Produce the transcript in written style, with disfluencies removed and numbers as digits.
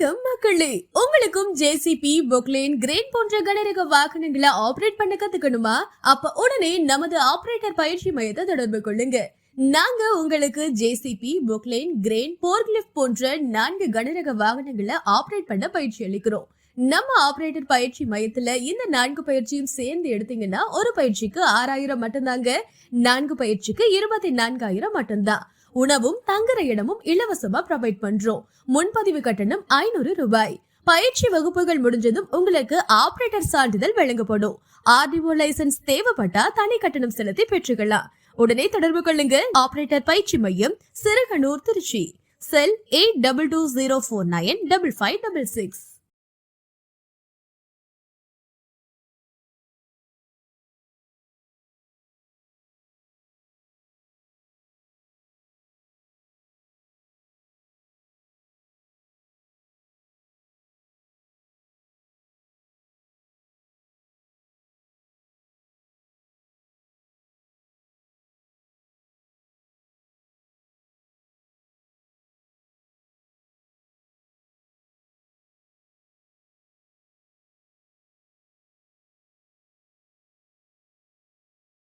வணக்கம் மக்களே, உங்களுக்கும் ஜேசிபி, பொக்லைன், கிரேன் போன்ற கனரக வாகனங்களை ஆபரேட் பண்ண கத்துக்கணுமா? அப்ப உடனே நமது ஆபரேட்டர் பயிற்சி மையத்தை தொடர்பு கொள்ளுங்க. நாங்க உங்களுக்கு ஜேசிபி, பொக்லைன், கிரேன், போர்க்லிஃப்ட் போன்ற 4 கனரக வாகனங்களை ஆபரேட் பண்ண பயிற்சி அளிக்கிறோம். நம்ம ஆபரேட்டர் பயிற்சி மையத்துல இந்த 4 பயிற்சியும் சேர்ந்து எடுத்தீங்கன்னா ஒரு பயிற்சிக்கு 6000 மட்டும்தாங்க. 4 பயிற்சிக்கு 24000 மட்டும்தான். உணவும் தங்குற இடமும் இலவசமா ப்ரொவைட் பண்றோம். முன்பதிவு கட்டணம் 500 ரூபாய். பயிற்சி வகுப்புகள் முடிஞ்சதும் உங்களுக்கு ஆபரேட்டர் சான்றிதழ் வழங்கப்படும். ஆர்டிஓ லைசன்ஸ் தேவைப்பட்டா தனி கட்டணம் செலுத்தி பெற்றுக்கலாம். உடனே தொடர்பு கொள்ளுங்க. ஆபரேட்டர் பயிற்சி மையம், சிறுகனூர், திருச்சி. செல் 8220495566.